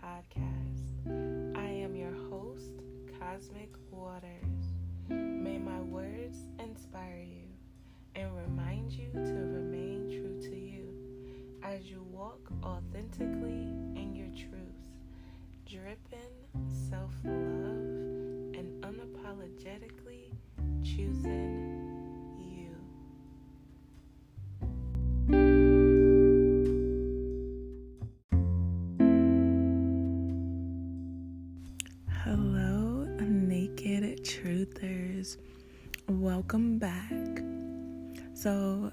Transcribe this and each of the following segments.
podcast. I am your host, Cosmic Waters. May my words inspire you and remind you to remain true to you as you walk authentically in your truth, dripping self-love and unapologetically choosing you. Hello, naked truthers. Welcome back. So,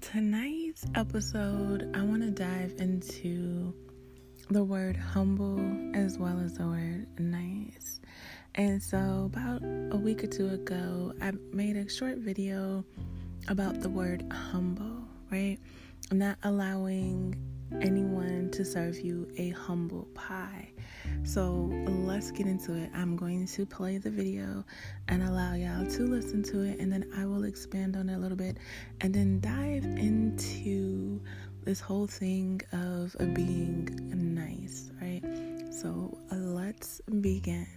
tonight's episode, I want to dive into the word humble as well as the word nice. And so, about a week or two ago, I made a short video about the word humble, right? Not allowing anyone to serve you a humble pie. So let's get into it. I'm going to play the video and allow y'all to listen to it, and then I will expand on it a little bit and then dive into this whole thing of being nice, right? So let's begin.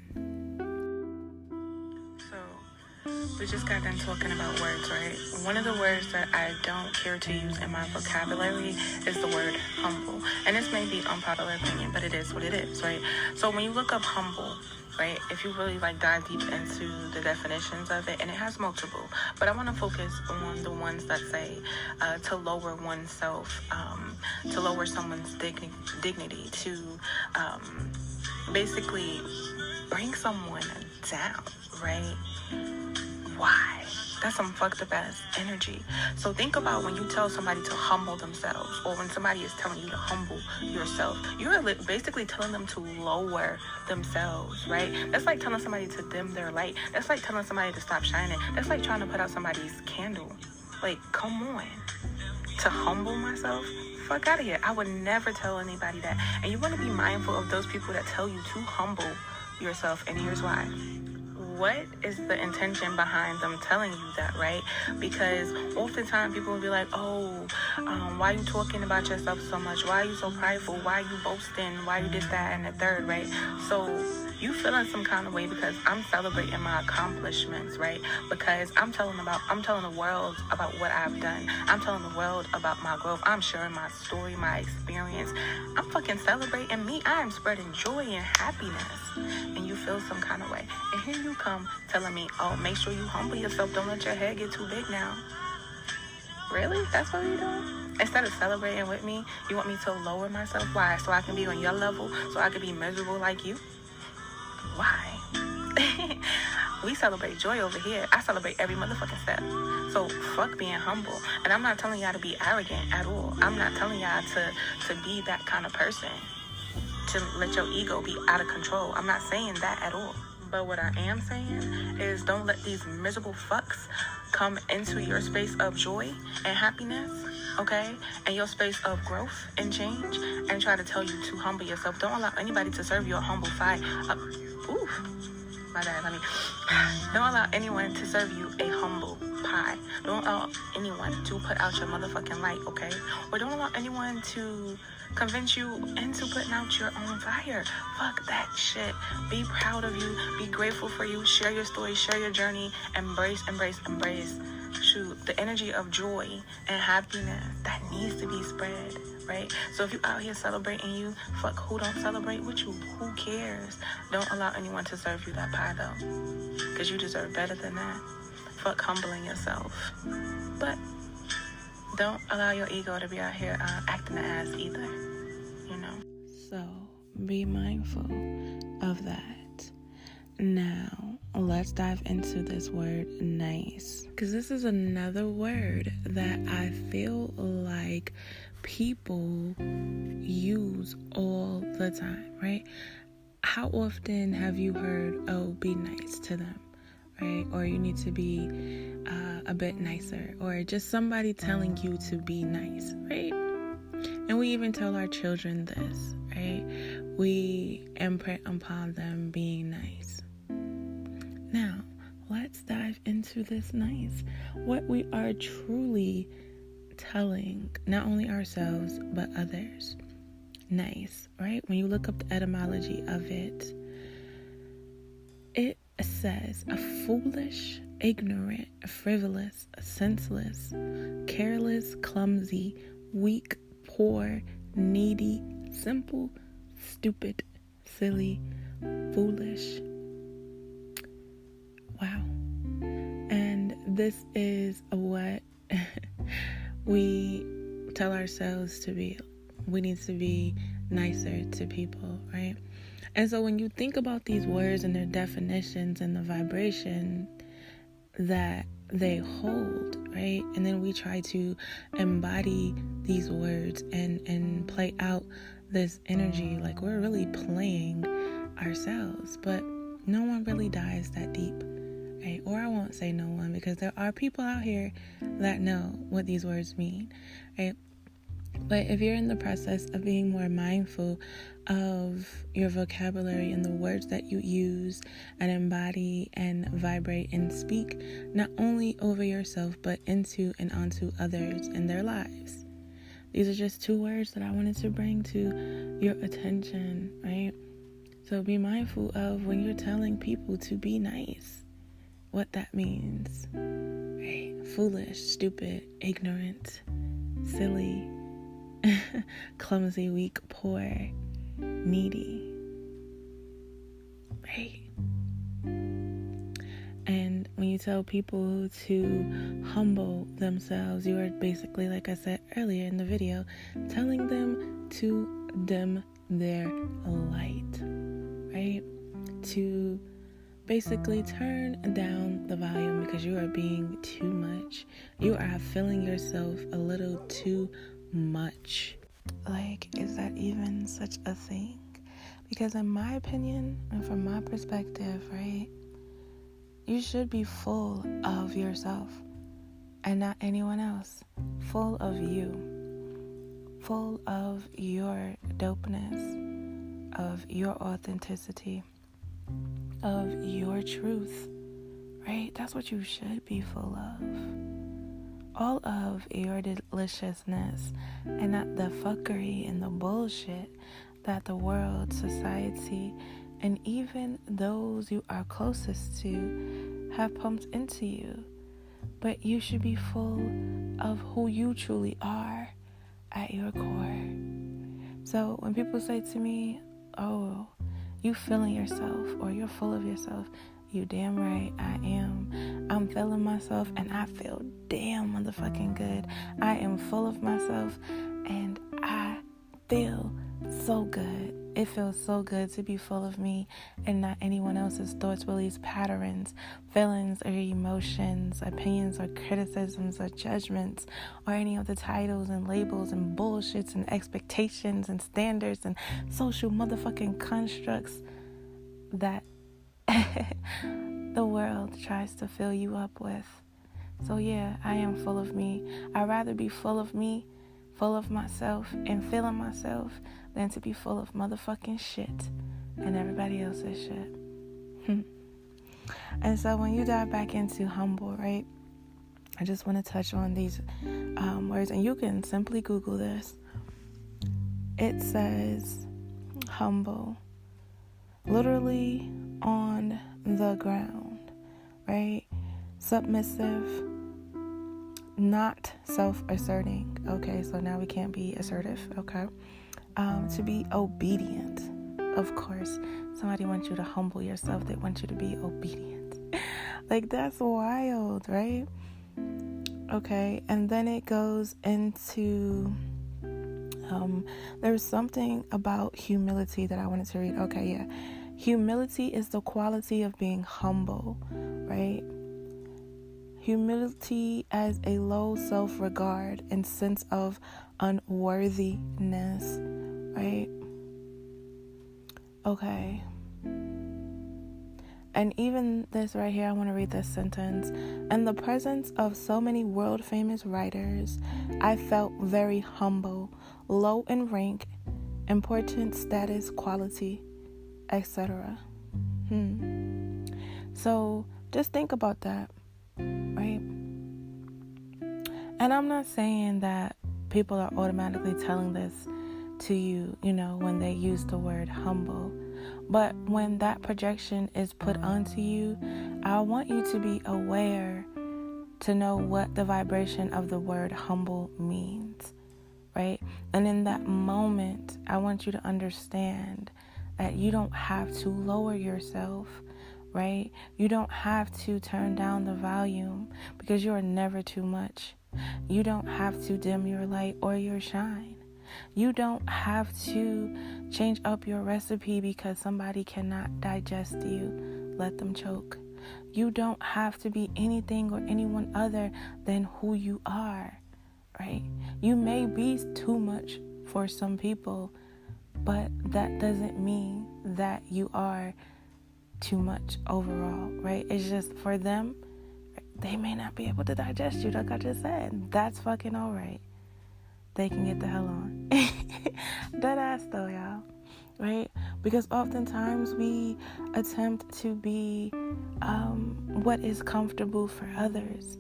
We just got done talking about words, right? One of the words that I don't care to use in my vocabulary is the word humble. And this may be unpopular opinion, but it is what it is, right? So when you look up humble, right, if you really dive deep into the definitions of it, and it has multiple, but I want to focus on the ones that say to lower oneself, to lower someone's dignity, to basically bring someone down, right? Why? That's some fucked up ass energy. So think about when you tell somebody to humble themselves, or when somebody is telling you to humble yourself, you're basically telling them to lower themselves, right? That's like telling somebody to dim their light. That's like telling somebody to stop shining. That's like trying to put out somebody's candle. Like, come on. To humble myself? Fuck out of here. I would never tell anybody that. And you want to be mindful of those people that tell you to humble yourself, and here's why. What is the intention behind them telling you that, right? Because oftentimes people will be like, why are you talking about yourself so much? Why are you so prideful? Why are you boasting? Why are you this, that, and the third, right? So you feeling some kind of way because I'm celebrating my accomplishments, right? Because I'm telling the world about what I've done. I'm telling the world about my growth. I'm sharing my story, my experience. I'm fucking celebrating me. I am spreading joy and happiness. And you feel some kind of way. And here you come telling me, make sure you humble yourself. Don't let your head get too big now. Really? That's what you're doing? Instead of celebrating with me, you want me to lower myself? Why? So I can be on your level? So I can be miserable like you? Why? We celebrate joy over here. I celebrate every motherfucking step. So fuck being humble. And I'm not telling y'all to be arrogant at all. I'm not telling y'all to be that kind of person, to let your ego be out of control. I'm not saying that at all. But what I am saying is don't let these miserable fucks come into your space of joy and happiness, okay? And your space of growth and change, and try to tell you to humble yourself. Don't allow anybody to serve you a humble pie. Don't allow anyone to serve you a humble pie. Don't allow anyone to put out your motherfucking light, okay? Or don't allow anyone to convince you into putting out your own fire. Fuck that shit. Be proud of you. Be grateful for you. Share your story. Share your journey. Embrace. Shoot, the energy of joy and happiness that needs to be spread, right? So if you out here celebrating you, fuck who don't celebrate with you. Who cares? Don't allow anyone to serve you that pie though, because you deserve better than that. Fuck humbling yourself. But don't allow your ego to be out here acting the ass either, you know? So be mindful of that. Now, let's dive into this word nice, because this is another word that I feel like people use all the time, right? How often have you heard, be nice to them, right? Or you need to be a bit nicer, or just somebody telling you to be nice, right? And we even tell our children this, right? We imprint upon them being nice. Now, let's dive into this nice. What we are truly telling not only ourselves, but others. nice, right? When you look up the etymology of it, it says a foolish, ignorant, frivolous, senseless, careless, clumsy, weak, poor, needy, simple, stupid, silly, foolish. Wow. And this is what we tell ourselves to be. We need to be nicer to people, right? And so when you think about these words and their definitions and the vibration that they hold, right? And then we try to embody these words and play out this energy like we're really playing ourselves. But no one really dives that deep, right? Or I won't say no one, because there are people out here that know what these words mean, right? But if you're in the process of being more mindful of your vocabulary and the words that you use and embody and vibrate and speak, not only over yourself, but into and onto others and their lives. These are just 2 words that I wanted to bring to your attention, right? So be mindful of when you're telling people to be nice, what that means, right? Foolish, stupid, ignorant, silly, clumsy, weak, poor, needy, right? And when you tell people to humble themselves, you are basically, like I said earlier in the video, telling them to dim their light, right? To basically turn down the volume because you are being too much. You are feeling yourself a little too much. Like, is that even such a thing? Because in my opinion, and from my perspective, right, you should be full of yourself and not anyone else. Full of you. Full of your dopeness, of your authenticity, of your truth, right? That's what you should be full of. All of your deliciousness, and not the fuckery and the bullshit that the world, society, and even those you are closest to have pumped into you. But you should be full of who you truly are at your core. So when people say to me, oh, you feeling yourself, or you're full of yourself, you damn right I am. I'm feeling myself and I feel damn motherfucking good. I am full of myself and I feel so good. It feels so good to be full of me and not anyone else's thoughts, beliefs, patterns, feelings, or emotions, opinions, or criticisms, or judgments, or any of the titles and labels and bullshits and expectations and standards and social motherfucking constructs that the world tries to fill you up with. So yeah, I am full of me. I'd rather be full of me, full of myself, and feeling myself than to be full of motherfucking shit and everybody else's shit. And so when you dive back into humble, right, I just want to touch on these words, and you can simply Google this. It says humble, literally on the ground, right? Submissive, not self-asserting. Okay, so now we can't be assertive, okay? To be obedient. Of course, somebody wants you to humble yourself. They want you to be obedient. Like, that's wild, right? Okay, and then it goes into there's something about humility that I wanted to read. Okay, yeah. Humility is the quality of being humble, right? Humility as a low self-regard and sense of unworthiness, right? Okay. And even this right here, I want to read this sentence. In the presence of so many world-famous writers, I felt very humble, low in rank, important status, quality, etc. So just think about that, right? And I'm not saying that people are automatically telling this to you, when they use the word humble. But when that projection is put onto you, I want you to be aware to know what the vibration of the word humble means, right? And in that moment, I want you to understand that you don't have to lower yourself, right? You don't have to turn down the volume, because you are never too much. You don't have to dim your light or your shine. You don't have to change up your recipe because somebody cannot digest you. Let them choke. You don't have to be anything or anyone other than who you are, right? You may be too much for some people, but that doesn't mean that you are too much overall, right? It's just for them, they may not be able to digest you, like I just said. That's fucking all right. They can get the hell on. Dead ass though, y'all, right? Because oftentimes we attempt to be what is comfortable for others,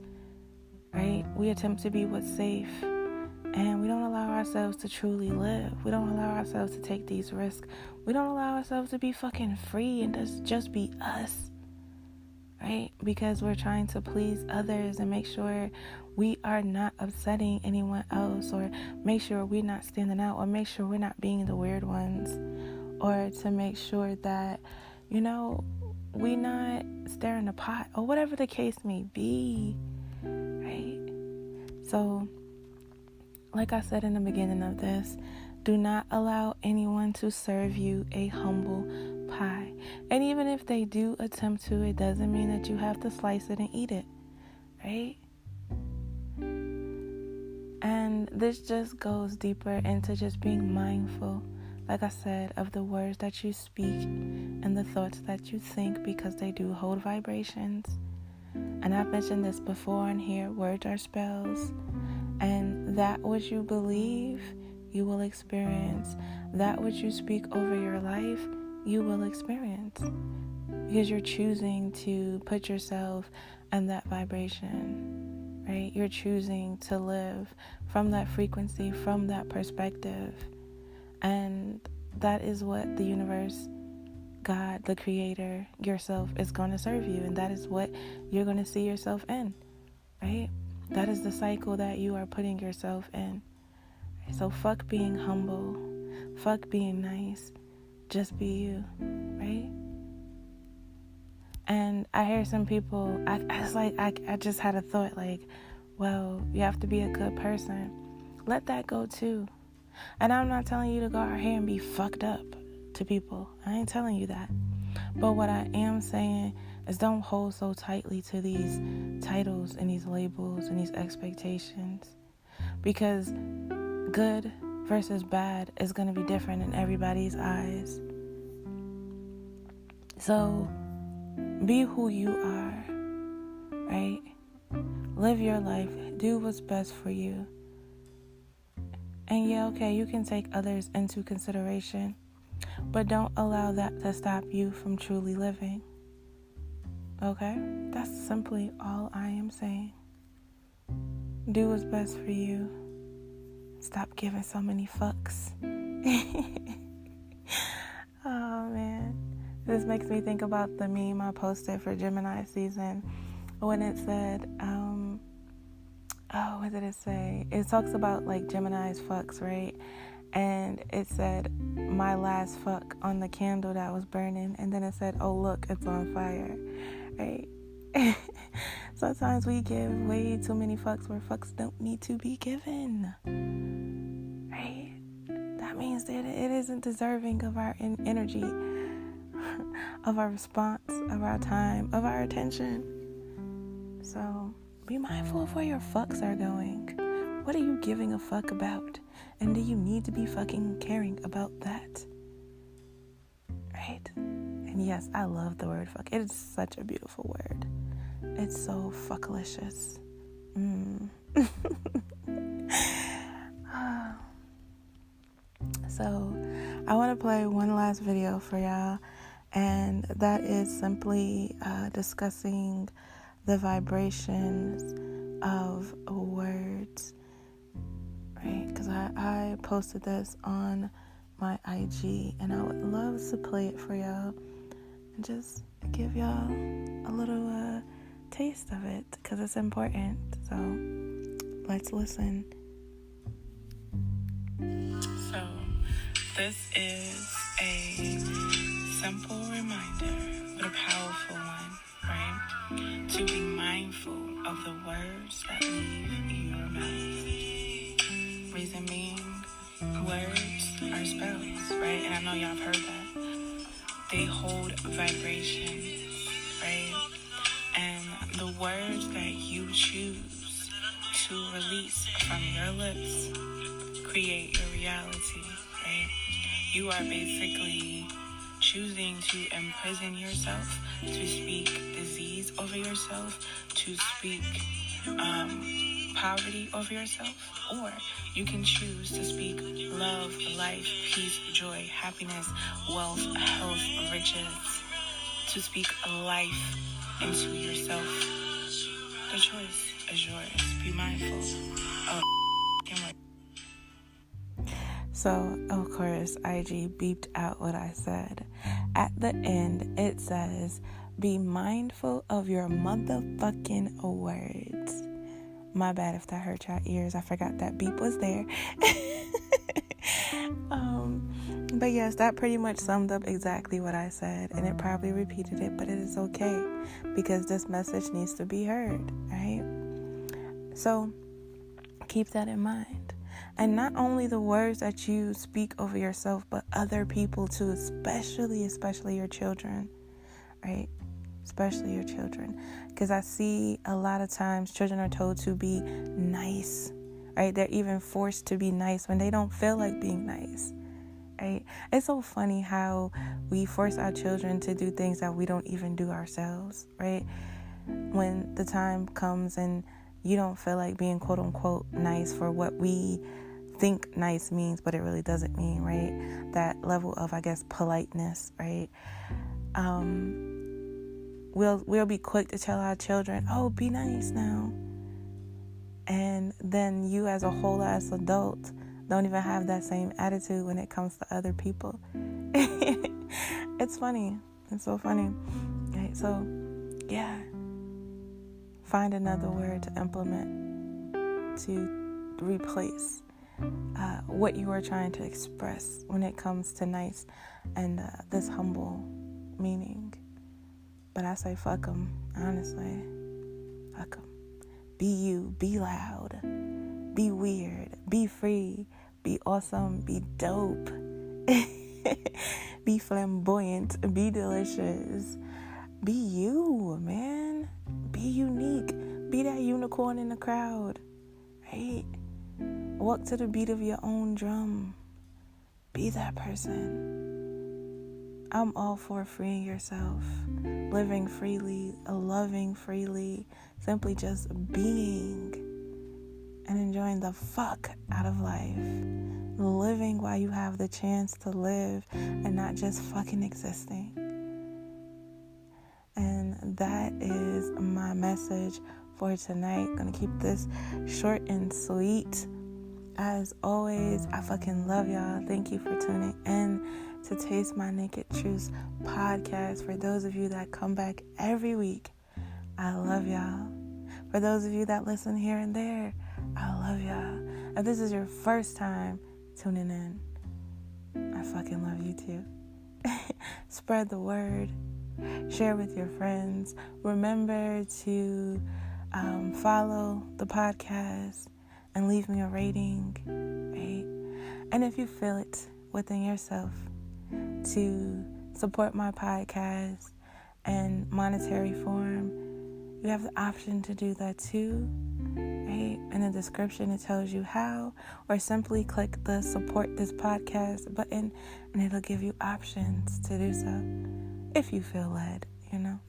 right? We attempt to be what's safe, and we don't allow ourselves to truly live. We don't allow ourselves to take these risks. We don't allow ourselves to be fucking free and just be us, right? Because we're trying to please others and make sure we are not upsetting anyone else, or make sure we're not standing out, or make sure we're not being the weird ones, or to make sure that, we not stirring the pot, or whatever the case may be, right? So, like I said in the beginning of this, do not allow anyone to serve you a humble pie. And even if they do attempt to, it doesn't mean that you have to slice it and eat it, right? And this just goes deeper into just being mindful, like I said, of the words that you speak and the thoughts that you think, because they do hold vibrations. And I've mentioned this before on here, words are spells. And that which you believe, you will experience. That which you speak over your life, you will experience. Because you're choosing to put yourself in that vibration, right? You're choosing to live from that frequency, from that perspective. And that is what the universe, God, the creator, yourself is going to serve you. And that is what you're going to see yourself in, right? That is the cycle that you are putting yourself in. So fuck being humble. Fuck being nice. Just be you, right? And I hear some people, I just had a thought like, well, you have to be a good person. Let that go too. And I'm not telling you to go out here and be fucked up to people. I ain't telling you that. But what I am saying is, don't hold so tightly to these titles and these labels and these expectations. Because good versus bad is going to be different in everybody's eyes. So be who you are, right? Live your life. Do what's best for you. And yeah, okay, you can take others into consideration, but don't allow that to stop you from truly living. Okay? That's simply all I am saying. Do what's best for you. Stop giving so many fucks. Oh, man. This makes me think about the meme I posted for Gemini season when it said, what did it say? It talks about like Gemini's fucks, right? And it said, my last fuck on the candle that was burning. And then it said, oh, look, it's on fire, right? Sometimes we give way too many fucks where fucks don't need to be given, right? That means that it isn't deserving of our energy, of our response, of our time, of our attention. So be mindful of where your fucks are going. What are you giving a fuck about? And do you need to be fucking caring about that? Right? And yes, I love the word fuck. It is such a beautiful word. It's so fuckalicious. So I want to play one last video for y'all. And that is simply discussing the vibrations of words, right? Because I posted this on my IG, and I would love to play it for y'all and just give y'all a little taste of it, because it's important. So let's listen. So this is a simple reminder, but a powerful one, right? To be mindful of the words that leave your mouth. Reason being, words are spells, right? And I know y'all have heard that. They hold vibrations, right? And the words that you choose to release from your lips create your reality, right? You are basically choosing to imprison yourself, to speak disease over yourself, to speak poverty over yourself, or you can choose to speak love, life, peace, joy, happiness, wealth, health, riches, to speak life into yourself. The choice is yours. Be mindful of So, of course, IG beeped out what I said. At the end, it says, be mindful of your motherfucking words. My bad if that hurt y'all ears. I forgot that beep was there. But yes, that pretty much summed up exactly what I said. And it probably repeated it, but it is okay. Because this message needs to be heard, right? So, keep that in mind. And not only the words that you speak over yourself, but other people too, especially your children, right? Especially your children. Because I see a lot of times children are told to be nice, right? They're even forced to be nice when they don't feel like being nice, right? It's so funny how we force our children to do things that we don't even do ourselves, right? When the time comes and you don't feel like being quote unquote nice for what we think nice means, but it really doesn't mean, right? That level of, I guess, politeness, right? We'll be quick to tell our children, oh, be nice now. And then you as a whole ass adult don't even have that same attitude when it comes to other people. It's funny. It's so funny. Right? So, yeah. Find another word to implement to replace what you are trying to express when it comes to nice and this humble meaning. But I say fuck them, honestly. Fuck them. Be you. Be loud. Be weird. Be free. Be awesome. Be dope. Be flamboyant. Be delicious. Be you, man. Be unique. Be that unicorn in the crowd, right? Walk to the beat of your own drum. Be that person. I'm all for freeing yourself, living freely, loving freely, simply just being and enjoying the fuck out of life. Living while you have the chance to live and not just fucking existing. And that is my message for tonight. Gonna keep this short and sweet. As always, I fucking love y'all. Thank you for tuning in to Taste My Naked Truth podcast. For those of you that come back every week, I love y'all. For those of you that listen here and there, I love y'all. If this is your first time tuning in, I fucking love you too. Spread the word. Share with your friends. Remember to follow the podcast and leave me a rating, right? And if you feel it within yourself to support my podcast in monetary form, you have the option to do that too, right? In the description it tells you how, or simply click the support this podcast button and it'll give you options to do so if you feel led.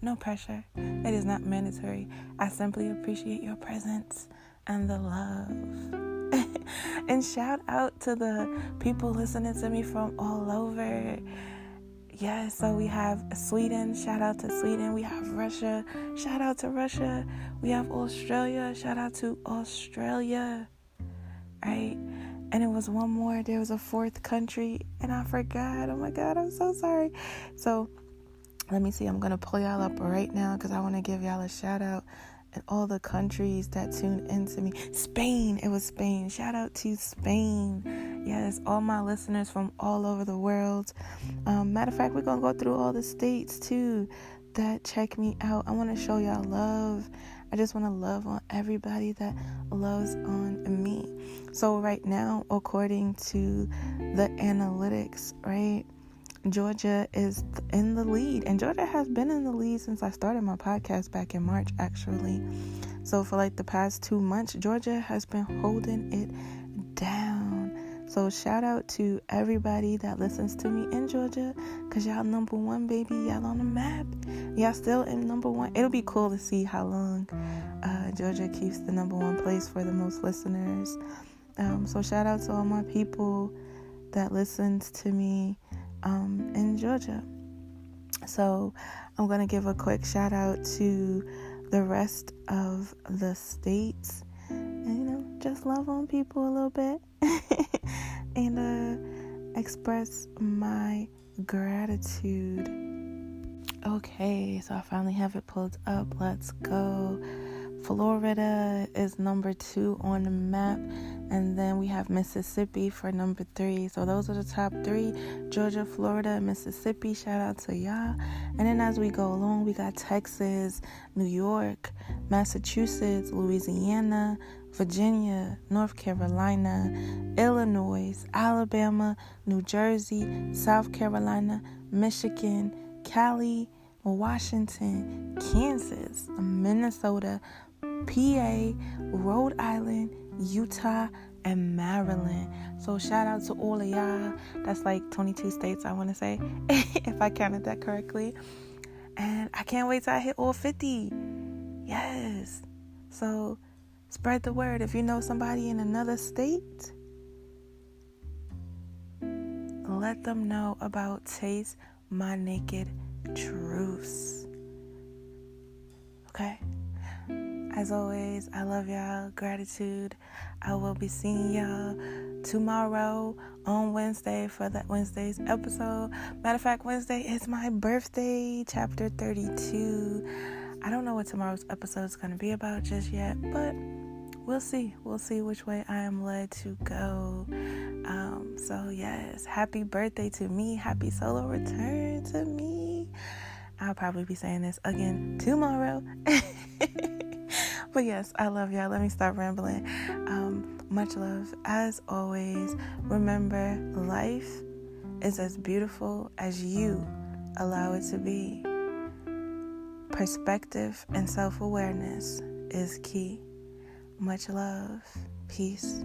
No pressure. It is not mandatory. I simply appreciate your presence and the love. And shout out to the people listening to me from all over. Yeah, so we have Sweden. Shout out to Sweden. We have Russia. Shout out to Russia. We have Australia. Shout out to Australia. right? And it was one more. There was a fourth country, and I forgot. Oh my God, I'm so sorry. So let me see. I'm going to pull y'all up right now because I want to give y'all a shout out and all the countries that tuned into me. Spain. It was Spain. Shout out to Spain. Yes, all my listeners from all over the world. Matter of fact, we're going to go through all the states too that check me out. I want to show y'all love. I just want to love on everybody that loves on me. So right now, according to the analytics, right, Georgia is in the lead, and Georgia has been in the lead since I started my podcast back in March, actually. So for like the past 2 months, Georgia has been holding it down. So shout out to everybody that listens to me in Georgia, because y'all number one, baby. Y'all on the map. Y'all still in number one. It'll be cool to see how long Georgia keeps the number one place for the most listeners. So shout out to all my people that listens to me in Georgia. So I'm going to give a quick shout out to the rest of the states and, just love on people a little bit and express my gratitude. Okay, so I finally have it pulled up. Let's go. Florida is number 2 on the map, and then we have Mississippi for number 3. So those are the top 3: Georgia, Florida, Mississippi. Shout out to y'all. And then as we go along, we got Texas, New York, Massachusetts, Louisiana, Virginia, North Carolina, Illinois, Alabama, New Jersey, South Carolina, Michigan, Cali, Washington, Kansas, Minnesota, PA, Rhode Island, Utah, and Maryland. So shout out to all of y'all. That's like 22 states, I want to say, if I counted that correctly. And I can't wait till I hit all 50. Yes. So spread the word. If you know somebody in another state, let them know about Taste My Naked Truths. Okay? As always, I love y'all. Gratitude. I will be seeing y'all tomorrow on Wednesday for that Wednesday's episode. Matter of fact, Wednesday is my birthday, chapter 32. I don't know what tomorrow's episode is going to be about just yet, but we'll see. We'll see which way I am led to go. So yes, happy birthday to me. Happy solo return to me. I'll probably be saying this again tomorrow. But yes, I love y'all. Let me stop rambling. Much love. As always, remember, life is as beautiful as you allow it to be. Perspective and self-awareness is key. Much love. Peace.